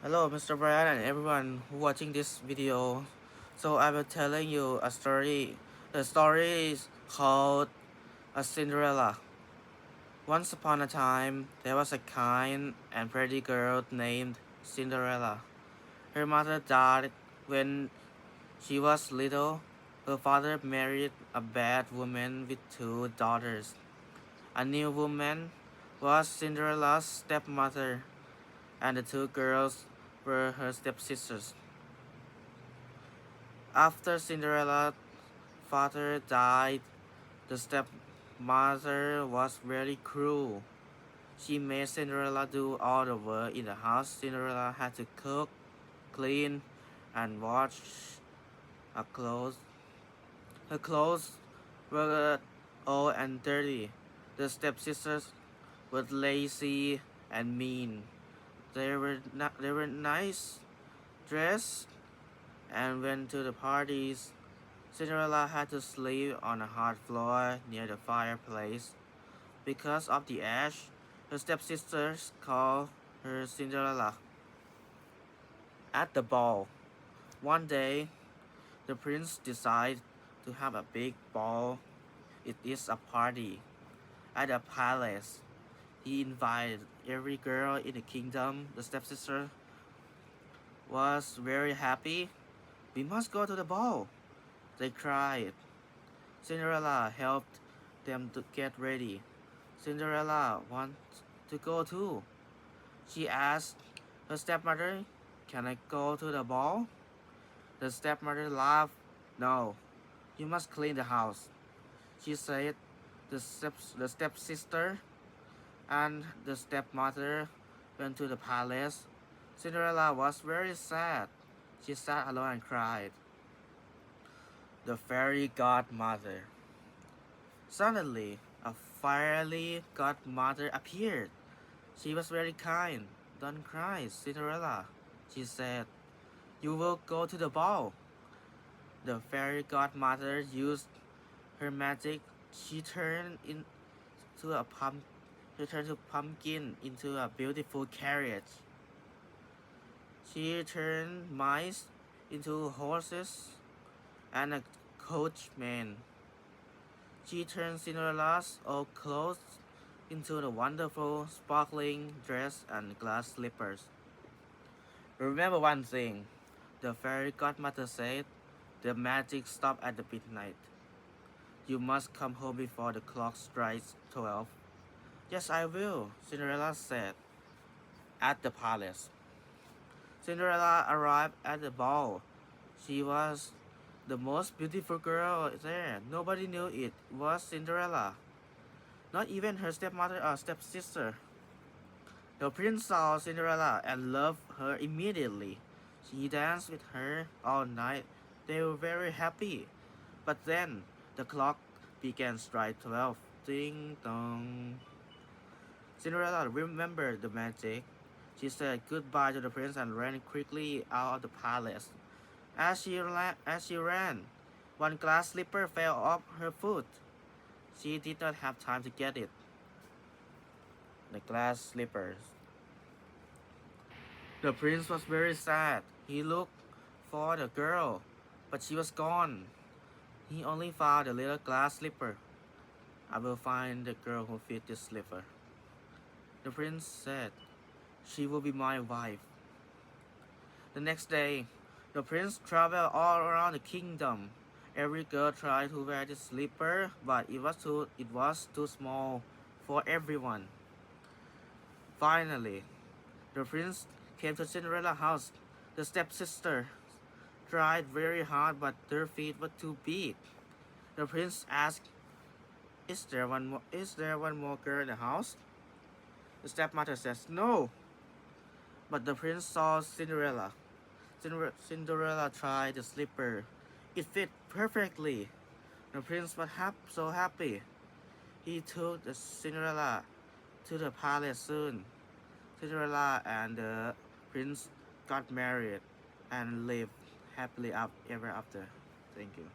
Hello, Mr. Brian and everyone who watching this video. So I will telling you a story. The story is called a Cinderella. Once upon a time, there was a kind and pretty girl named Cinderella. Her mother died when she was little. Her father married a bad woman with two daughters. A new woman was Cinderella's stepmother, and the two girls were her stepsisters. After Cinderella's father died, the stepmother was very cruel. She made Cinderella do all the work in the house. Cinderella had to cook, clean, and wash her clothes. Her clothes were old and dirty. The stepsisters were lazy and mean. They were nice dressed and went to the parties. Cinderella had to sleep on a hard floor near the fireplace. Because of the ash, her stepsisters called her Cinderella. At the ball, one day, the prince decided to have a big ball. It is a party at a palace. He invited every girl in the kingdom. The stepsister was very happy. We must go to the ball, they cried. Cinderella helped them to get ready. Cinderella wants to go too. She asked her stepmother, "Can I go to the ball?" The stepmother laughed. "No, you must clean the house," she said. The stepsister and the stepmother went to the palace. Cinderella was very sad. She sat alone and cried. The fairy godmother. Suddenly, a fiery godmother appeared. She was very kind. "Don't cry, Cinderella," she said. "You will go to the ball." The fairy godmother used her magic. She turned into a pumpkin into a beautiful carriage. She turned mice into horses and a coachman. She turned Cinderella's old clothes into the wonderful sparkling dress and glass slippers. "Remember one thing," the fairy godmother said. "The magic stopped at the midnight. You must come home before the clock strikes 12. "Yes, I will," Cinderella said. At the palace, Cinderella arrived at the ball. She was the most beautiful girl there. Nobody knew it was Cinderella, not even her stepmother or stepsister. The prince saw Cinderella and loved her immediately. He danced with her all night. They were very happy. But then the clock began to strike 12. Ding dong. Cinderella remembered the magic. She said goodbye to the prince and ran quickly out of the palace. As she ran, one glass slipper fell off her foot. She did not have time to get it. The glass slippers. The prince was very sad. He looked for the girl, but she was gone. He only found the little glass slipper. "I will find the girl who fit this slipper," the prince said. "She will be my wife." The next day, the prince traveled all around the kingdom. Every girl tried to wear the slipper, but it was too small for everyone. Finally, the prince came to Cinderella's house. The stepsister tried very hard, but their feet were too big. The prince asked, Is there one more girl in the house?" The stepmother says, "No." But the prince saw Cinderella. Cinderella tried the slipper. It fit perfectly. The prince was so happy. He took the Cinderella to the palace soon. Cinderella and the prince got married and lived happily ever after. Thank you.